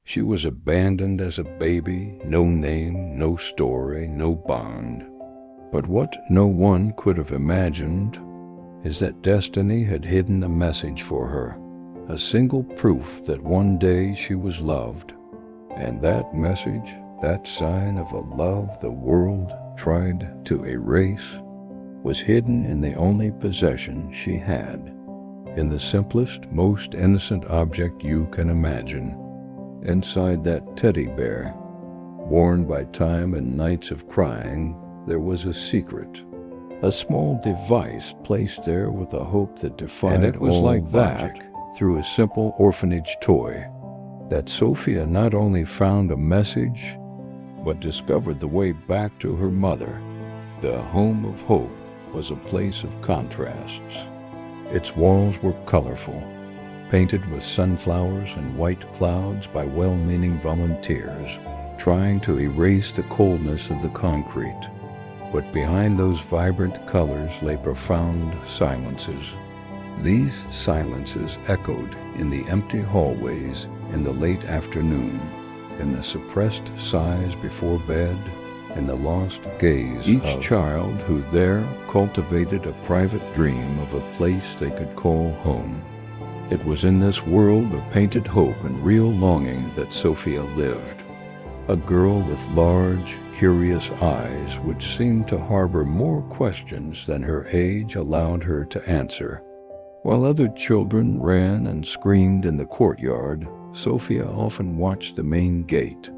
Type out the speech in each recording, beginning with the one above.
She was abandoned as a baby, no name, no story, no bond. But what no one could have imagined is that destiny had hidden a message for her, a single proof that one day she was loved. And that message, that sign of a love the world tried to erase, was hidden in the only possession she had, in the simplest, most innocent object you can imagine. Inside that teddy bear, worn by time and nights of crying, there was a secret, a small device placed there with a hope that defied all logic. And it was like that, through a simple orphanage toy, that Sophia not only found a message, but discovered the way back to her mother. The home of hope was a place of contrasts. Its walls were colorful, painted with sunflowers and white clouds by well-meaning volunteers, trying to erase the coldness of the concrete. But behind those vibrant colors lay profound silences. These silences echoed in the empty hallways in the late afternoon, in the suppressed sighs before bed, in the lost gaze of each child who there cultivated a private dream of a place they could call home. It was in this world of painted hope and real longing that Sophia lived, a girl with large, curious eyes which seemed to harbor more questions than her age allowed her to answer. While other children ran and screamed in the courtyard, Sophia often watched the main gate,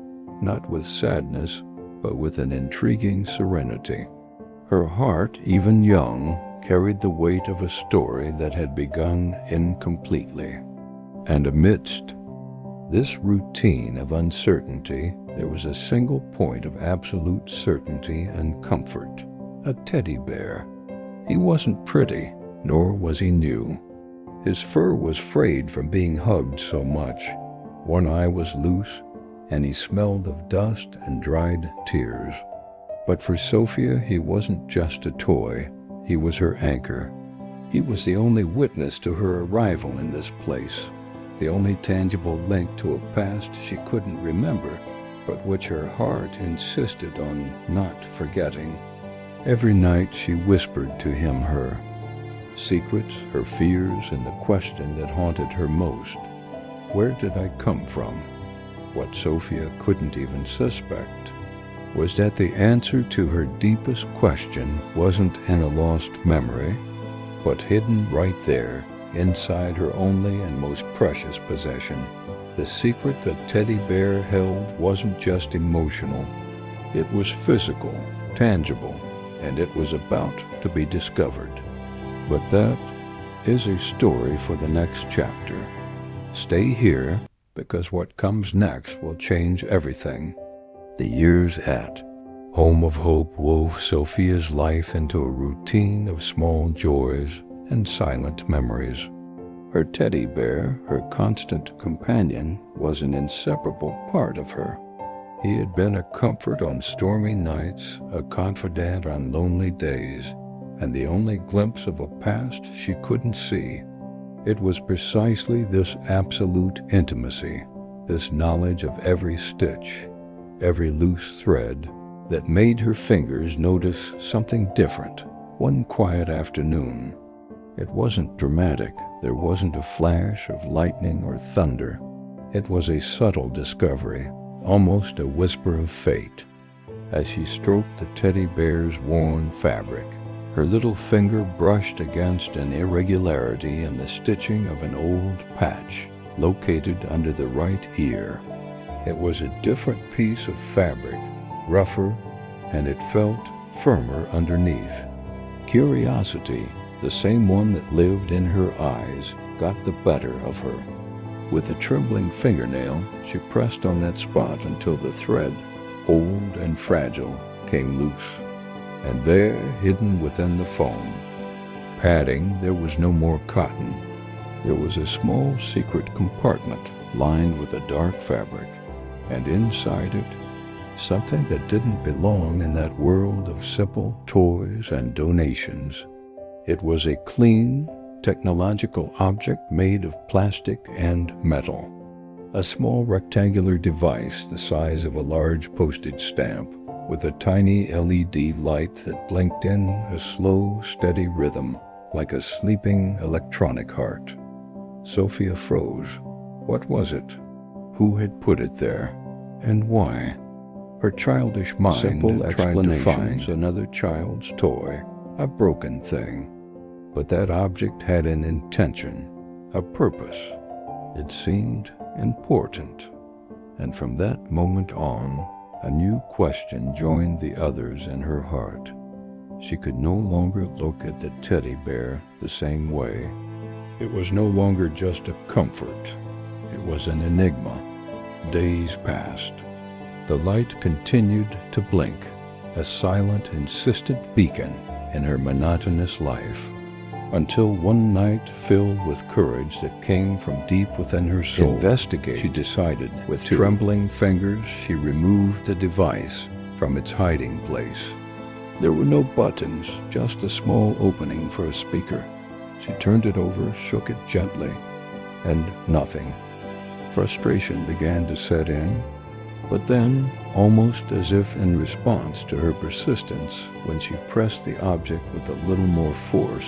not with sadness, but with an intriguing serenity. Her heart, even young, carried the weight of a story that had begun incompletely. And amidst this routine of uncertainty, there was a single point of absolute certainty and comfort: a teddy bear. He wasn't pretty, nor was he new. His fur was frayed from being hugged so much. One eye was loose, and he smelled of dust and dried tears. But for Sophia, he wasn't just a toy. He was her anchor. He was the only witness to her arrival in this place, the only tangible link to a past she couldn't remember, but which her heart insisted on not forgetting. Every night she whispered to him her secrets, her fears, and the question that haunted her most: where did I come from? What Sophia couldn't even suspect was that the answer to her deepest question wasn't in a lost memory, but hidden right there inside her only and most precious possession. The secret that Teddy Bear held wasn't just emotional. It was physical, tangible, and it was about to be discovered. But that is a story for the next chapter. Stay here, because what comes next will change everything. The years at Home of Hope wove Sophia's life into a routine of small joys and silent memories. Her teddy bear, her constant companion, was an inseparable part of her. He had been a comfort on stormy nights, a confidant on lonely days, and the only glimpse of a past she couldn't see. It was precisely this absolute intimacy, this knowledge of every stitch, every loose thread, that made her fingers notice something different one quiet afternoon. It wasn't dramatic. There wasn't a flash of lightning or thunder. It was a subtle discovery, almost a whisper of fate. As she stroked the teddy bear's worn fabric, her little finger brushed against an irregularity in the stitching of an old patch located under the right ear. It was a different piece of fabric, rougher, and it felt firmer underneath. Curiosity, the same one that lived in her eyes, got the better of her. With a trembling fingernail, she pressed on that spot until the thread, old and fragile, came loose. And there, hidden within the foam, padding, there was no more cotton. There was a small secret compartment lined with a dark fabric, and inside it, something that didn't belong in that world of simple toys and donations. It was a clean, technological object made of plastic and metal. a small rectangular device the size of a large postage stamp, with a tiny LED light that blinked in a slow, steady rhythm, like a sleeping electronic heart. Sophia froze. What was it? Who had put it there? And why? Her childish mind tried to find another child's toy, a broken thing. But that object had an intention, a purpose. It seemed important. And from that moment on, a new question joined the others in her heart. She could no longer look at the teddy bear the same way. It was no longer just a comfort. It was an enigma. Days passed. The light continued to blink, a silent, insistent beacon in her monotonous life, until one night, filled with courage that came from deep within her soul, she decided. With trembling fingers, she removed the device from its hiding place. There were no buttons, just a small opening for a speaker. She turned it over, shook it gently, and nothing. Frustration began to set in, but then, almost as if in response to her persistence, when she pressed the object with a little more force,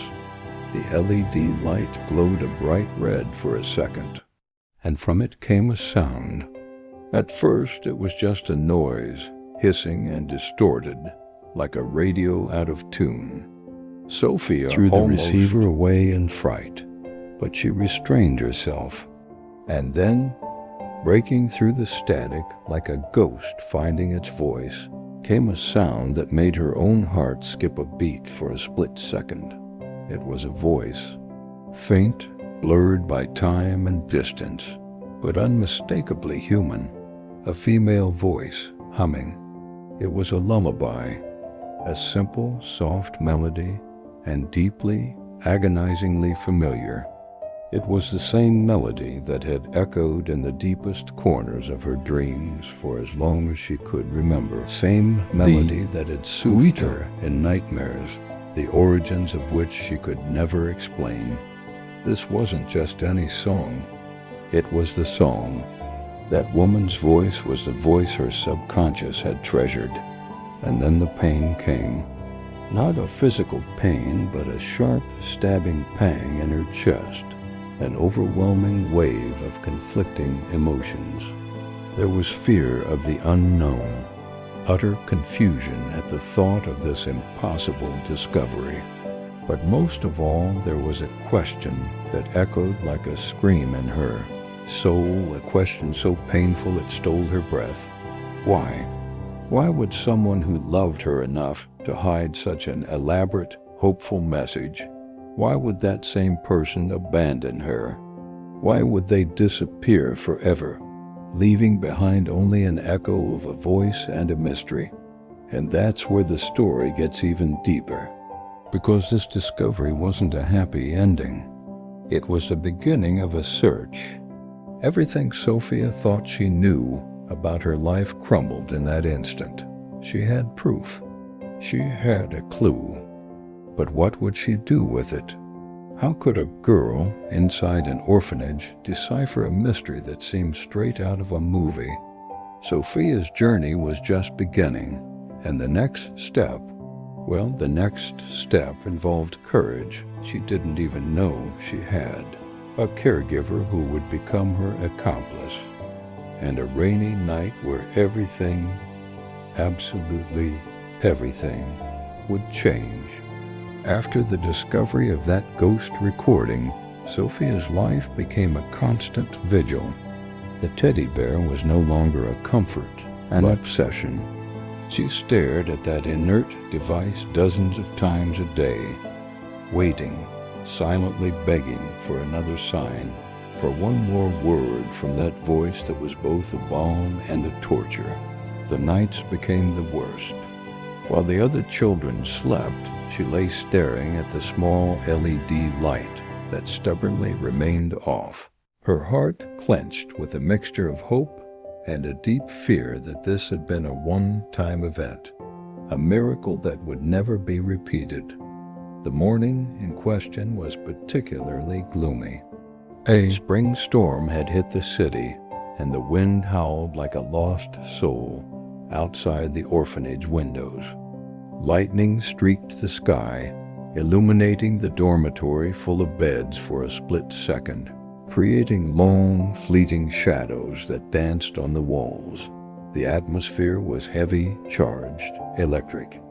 the LED light glowed a bright red for a second, and from it came a sound. At first, it was just a noise, hissing and distorted, like a radio out of tune. Sophia threw the receiver away in fright, but she restrained herself. And then, breaking through the static like a ghost finding its voice, came a sound that made her own heart skip a beat for a split second. It was a voice, faint, blurred by time and distance, but unmistakably human. A female voice, humming. It was a lullaby, a simple, soft melody, and deeply, agonizingly familiar. It was the same melody that had echoed in the deepest corners of her dreams for as long as she could remember. Same melody that had soothed her in nightmares, the origins of which she could never explain. This wasn't just any song. It was the song. That woman's voice was the voice her subconscious had treasured. And then the pain came. Not a physical pain, but a sharp, stabbing pang in her chest. An overwhelming wave of conflicting emotions. There was fear of the unknown, utter confusion at the thought of this impossible discovery. But most of all, there was a question that echoed like a scream in her soul, a question so painful it stole her breath. Why? Why would someone who loved her enough to hide such an elaborate, hopeful message? Why would that same person abandon her? Why would they disappear forever, leaving behind only an echo of a voice and a mystery? And that's where the story gets even deeper, because this discovery wasn't a happy ending. It was the beginning of a search. Everything Sophia thought she knew about her life crumbled in that instant. She had proof. She had a clue. But what would she do with it? How could a girl inside an orphanage decipher a mystery that seemed straight out of a movie? Sophia's journey was just beginning, and the next step involved courage she didn't even know she had, a caregiver who would become her accomplice, and a rainy night where everything, absolutely everything, would change. After the discovery of that ghost recording, Sophia's life became a constant vigil. The teddy bear was no longer a comfort, an obsession. She stared at that inert device dozens of times a day, waiting, silently begging for another sign, for one more word from that voice that was both a balm and a torture. The nights became the worst. While the other children slept, she lay staring at the small LED light that stubbornly remained off. Her heart clenched with a mixture of hope and a deep fear that this had been a one-time event, a miracle that would never be repeated. The morning in question was particularly gloomy. A spring storm had hit the city, and the wind howled like a lost soul outside the orphanage windows. Lightning streaked the sky, illuminating the dormitory full of beds for a split second, creating long, fleeting shadows that danced on the walls. The atmosphere was heavy, charged, electric.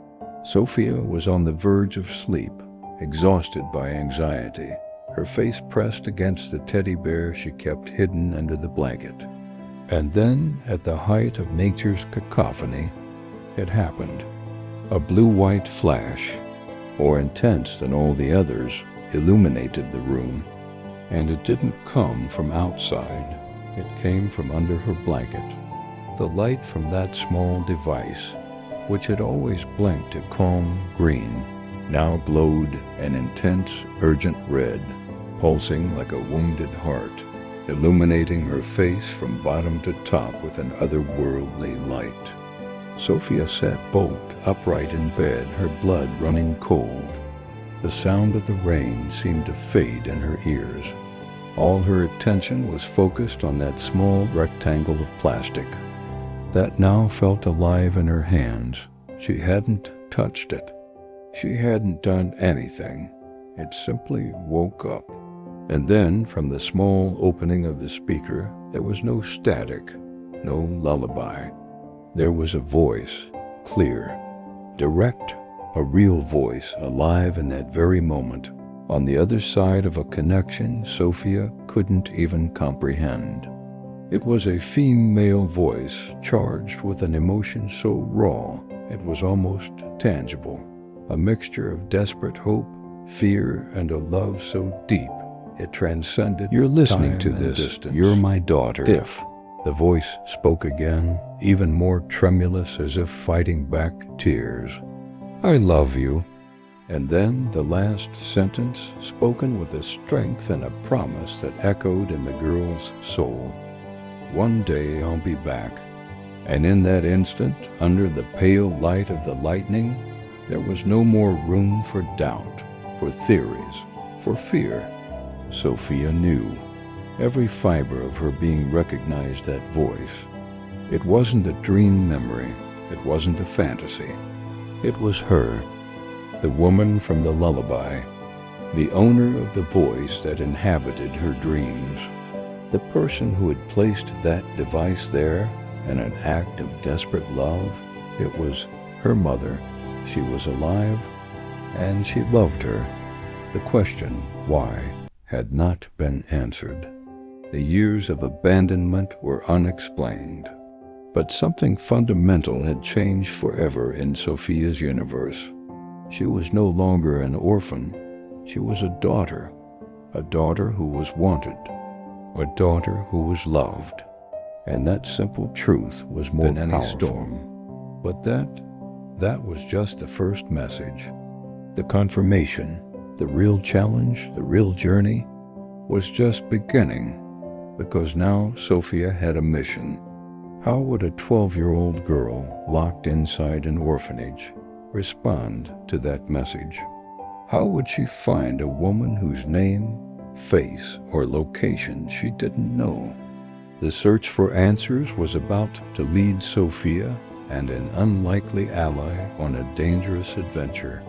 Sophia was on the verge of sleep, exhausted by anxiety, her face pressed against the teddy bear she kept hidden under the blanket. And then, at the height of nature's cacophony, it happened. A blue-white flash, more intense than all the others, illuminated the room, and it didn't come from outside. It came from under her blanket. The light from that small device, which had always blinked a calm green, now glowed an intense, urgent red, pulsing like a wounded heart, illuminating her face from bottom to top with an otherworldly light. Sophia sat bolt upright in bed, her blood running cold. The sound of the rain seemed to fade in her ears. All her attention was focused on that small rectangle of plastic that now felt alive in her hands. She hadn't touched it. She hadn't done anything. It simply woke up. And then, from the small opening of the speaker, there was no static, no lullaby. There was a voice, clear, direct, a real voice, alive in that very moment, on the other side of a connection Sophia couldn't even comprehend. It was a female voice, charged with an emotion so raw it was almost tangible, a mixture of desperate hope, fear, and a love so deep it transcended "You're listening to time and this. distance. You're my daughter." If the voice spoke again, even more tremulous, as if fighting back tears. "I love you." And then the last sentence, spoken with a strength and a promise that echoed in the girl's soul. "One day I'll be back." And in that instant, under the pale light of the lightning, there was no more room for doubt, for theories, for fear. Sophia knew. Every fiber of her being recognized that voice. It wasn't a dream memory. It wasn't a fantasy. It was her, the woman from the lullaby, the owner of the voice that inhabited her dreams, the person who had placed that device there in an act of desperate love. It was her mother. She was alive, and she loved her. The question, why, had not been answered. The years of abandonment were unexplained. But something fundamental had changed forever in Sophia's universe. She was no longer an orphan. She was a daughter who was wanted, a daughter who was loved. And that simple truth was more than any storm. But that was just the first message. The confirmation, the real challenge, the real journey, was just beginning, because now Sophia had a mission. How would a 12-year-old girl locked inside an orphanage respond to that message? How would she find a woman whose name, face, or location she didn't know? The search for answers was about to lead Sophia and an unlikely ally on a dangerous adventure,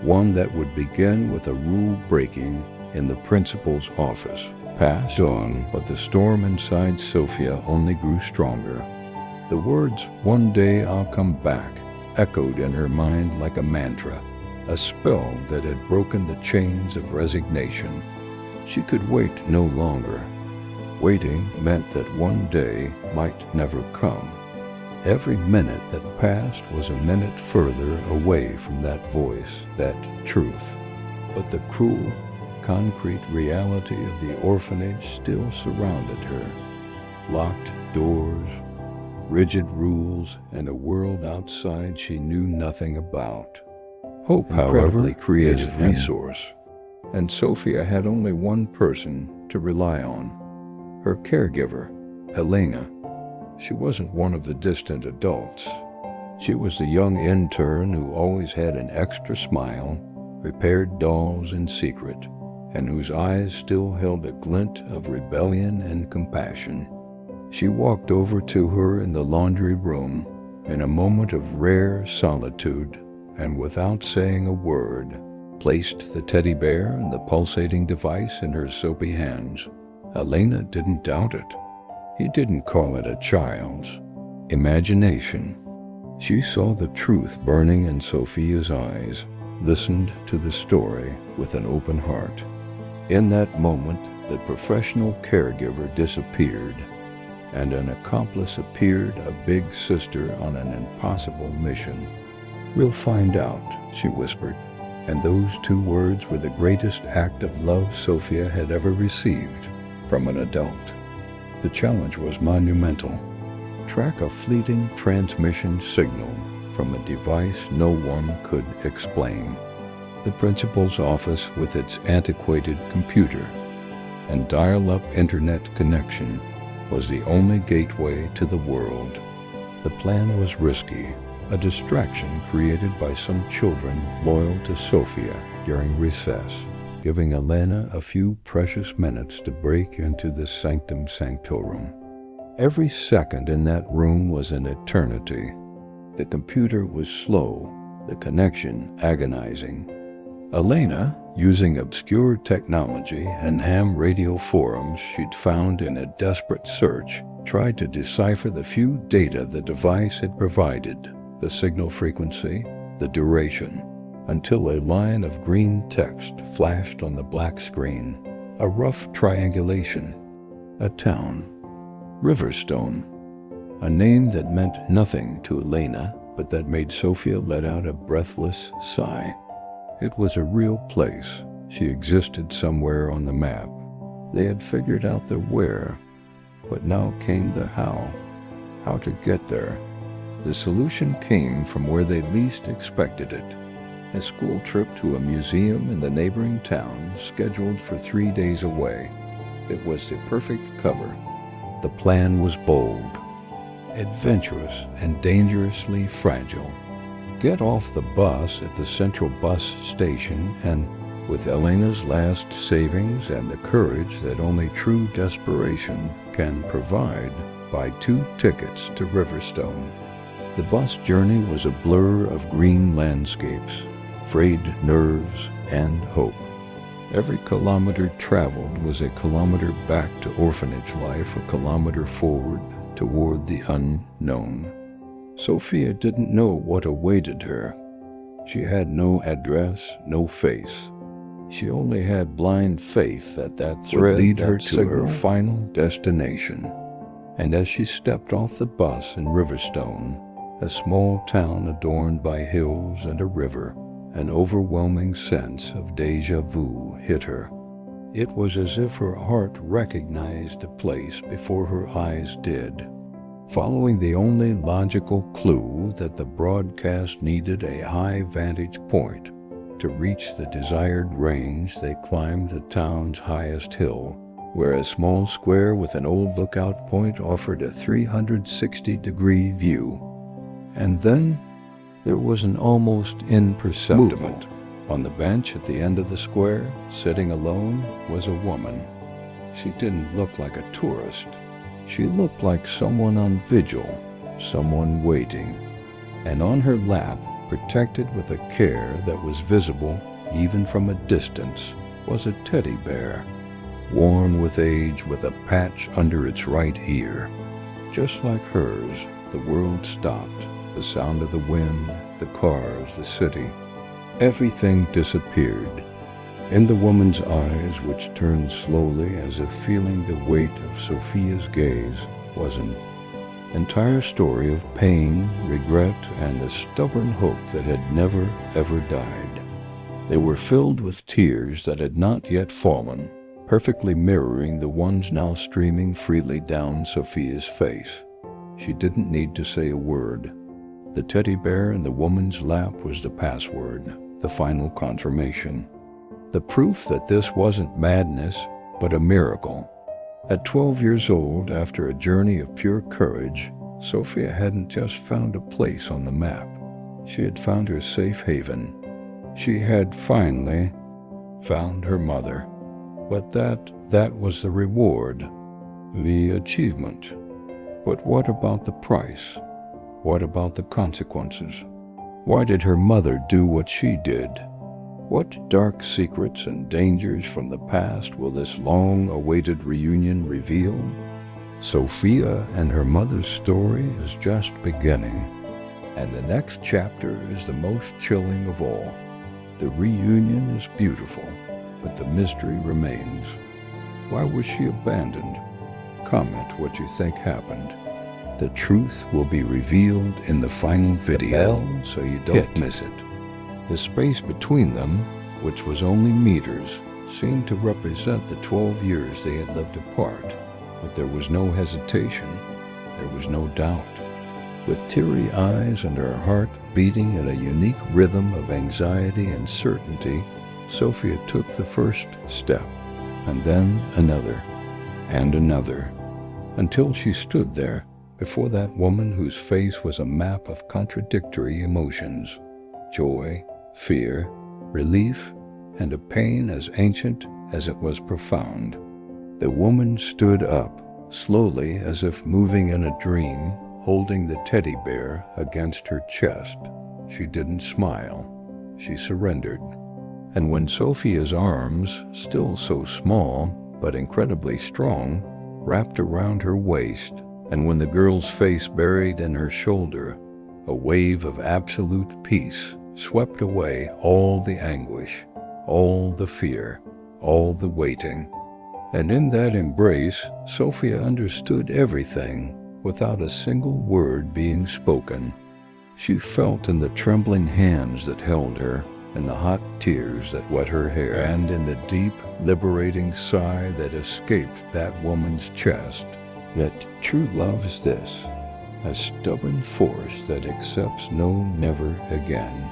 one that would begin with a rule breaking in the principal's office. Passed on, but the storm inside Sophia only grew stronger. The words, "One day I'll come back," echoed in her mind like a mantra, a spell that had broken the chains of resignation. She could wait no longer. Waiting meant that one day might never come. Every minute that passed was a minute further away from that voice, that truth. But the cruel, concrete reality of the orphanage still surrounded her. Locked doors, rigid rules, and a world outside she knew nothing about. Hope, however, creative resource. And Sophia had only one person to rely on. Her caregiver, Elena. She wasn't one of the distant adults. She was the young intern who always had an extra smile, repaired dolls in secret, and whose eyes still held a glint of rebellion and compassion. She walked over to her in the laundry room in a moment of rare solitude and, without saying a word, placed the teddy bear and the pulsating device in her soapy hands. Elena didn't doubt it. He didn't call it a child's imagination. She saw the truth burning in Sophia's eyes, listened to the story with an open heart. In that moment, the professional caregiver disappeared, and an accomplice appeared, a big sister on an impossible mission. "We'll find out," she whispered, and those two words were the greatest act of love Sophia had ever received from an adult. The challenge was monumental. Track a fleeting transmission signal from a device no one could explain. The principal's office with its antiquated computer and dial-up internet connection was the only gateway to the world. The plan was risky, a distraction created by some children loyal to Sophia during recess, giving Elena a few precious minutes to break into the sanctum sanctorum. Every second in that room was an eternity. The computer was slow, the connection agonizing. Elena, using obscure technology and ham radio forums she'd found in a desperate search, tried to decipher the few data the device had provided, the signal frequency, the duration, until a line of green text flashed on the black screen. A rough triangulation. A town. Riverstone. A name that meant nothing to Elena, but that made Sophia let out a breathless sigh. It was a real place. She existed somewhere on the map. They had figured out the where, but now came the how. How to get there. The solution came from where they least expected it. A school trip to a museum in the neighboring town, scheduled for 3 days away. It was the perfect cover. The plan was bold, adventurous, and dangerously fragile. Get off the bus at the central bus station and, with Elena's last savings and the courage that only true desperation can provide, buy 2 tickets to Riverstone. The bus journey was a blur of green landscapes, frayed nerves, and hope. Every kilometer traveled was a kilometer back to orphanage life, a kilometer forward toward the unknown. Sophia didn't know what awaited her. She had no address, no face. She only had blind faith that thread would lead her to her final destination. And as she stepped off the bus in Riverstone, a small town adorned by hills and a river, an overwhelming sense of déjà vu hit her. It was as if her heart recognized the place before her eyes did. Following the only logical clue that the broadcast needed a high vantage point to reach the desired range, they climbed the town's highest hill, where a small square with an old lookout point offered a 360-degree view. And then there was an almost imperceptible movement. On the bench at the end of the square, sitting alone, was a woman. She didn't look like a tourist. She looked like someone on vigil, someone waiting. And on her lap, protected with a care that was visible even from a distance, was a teddy bear, worn with age with a patch under its right ear. Just like hers, the world stopped. The sound of the wind, the cars, the city. Everything disappeared. In the woman's eyes, which turned slowly as if feeling the weight of Sophia's gaze, was an entire story of pain, regret, and a stubborn hope that had never, ever died. They were filled with tears that had not yet fallen, perfectly mirroring the ones now streaming freely down Sophia's face. She didn't need to say a word. The teddy bear in the woman's lap was the password, the final confirmation. The proof that this wasn't madness, but a miracle. At 12 years old, after a journey of pure courage, Sophia hadn't just found a place on the map. She had found her safe haven. She had finally found her mother. But that was the reward, the achievement. But what about the price? What about the consequences? Why did her mother do what she did? What dark secrets and dangers from the past will this long-awaited reunion reveal? Sophia and her mother's story is just beginning, and the next chapter is the most chilling of all. The reunion is beautiful, but the mystery remains. Why was she abandoned? Comment what you think happened. The truth will be revealed in the final video, so you don't miss it. The space between them, which was only meters, seemed to represent the 12 years they had lived apart. But there was no hesitation. There was no doubt. With teary eyes and her heart beating in a unique rhythm of anxiety and certainty, Sophia took the first step, and then another, and another, until she stood there before that woman whose face was a map of contradictory emotions: joy, fear, relief, and a pain as ancient as it was profound. The woman stood up, slowly as if moving in a dream, holding the teddy bear against her chest. She didn't smile. She surrendered. And when Sophia's arms, still so small but incredibly strong, wrapped around her waist, and when the girl's face buried in her shoulder, a wave of absolute peace swept away all the anguish, all the fear, all the waiting. And in that embrace, Sophia understood everything without a single word being spoken. She felt in the trembling hands that held her, in the hot tears that wet her hair, and in the deep, liberating sigh that escaped that woman's chest, that true love is this, a stubborn force that accepts no never again.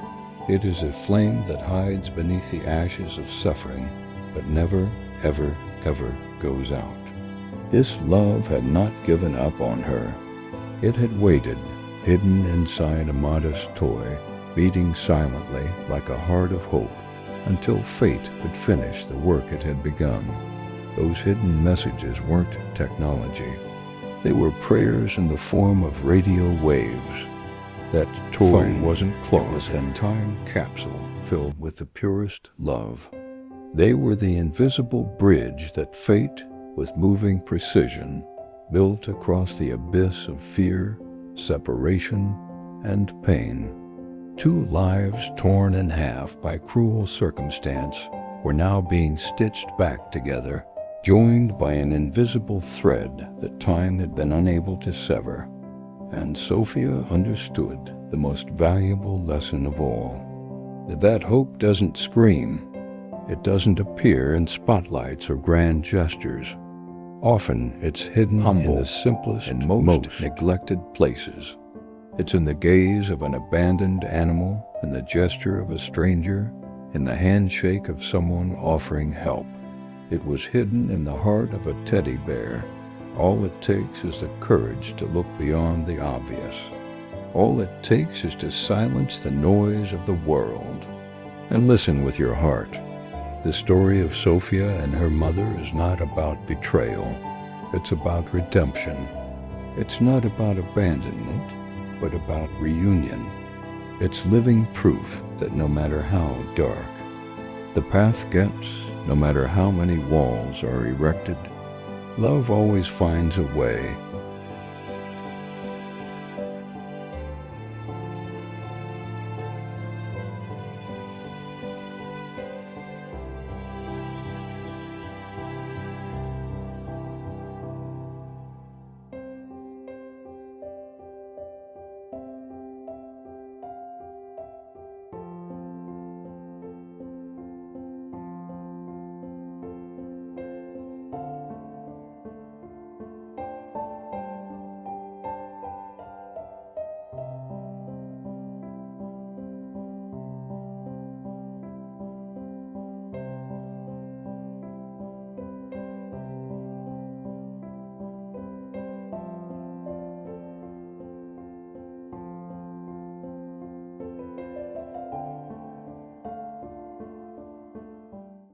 It is a flame that hides beneath the ashes of suffering, but never, ever, ever goes out. This love had not given up on her. It had waited, hidden inside a modest toy, beating silently like a heart of hope, until fate could finish the work it had begun. Those hidden messages weren't technology. They were prayers in the form of radio waves. That toy wasn't closed. It was a time capsule filled with the purest love. They were the invisible bridge that fate, with moving precision, built across the abyss of fear, separation, and pain. Two lives torn in half by cruel circumstance were now being stitched back together, joined by an invisible thread that time had been unable to sever. And Sophia understood the most valuable lesson of all, that hope doesn't scream. It doesn't appear in spotlights or grand gestures. Often it's hidden in the simplest and most neglected places. It's in the gaze of an abandoned animal, in the gesture of a stranger, in the handshake of someone offering help. It was hidden in the heart of a teddy bear. All it takes is the courage to look beyond the obvious. All it takes is to silence the noise of the world and listen with your heart. The story of Sophia and her mother is not about betrayal. It's about redemption. It's not about abandonment, but about reunion. It's living proof that no matter how dark the path gets, no matter how many walls are erected, love always finds a way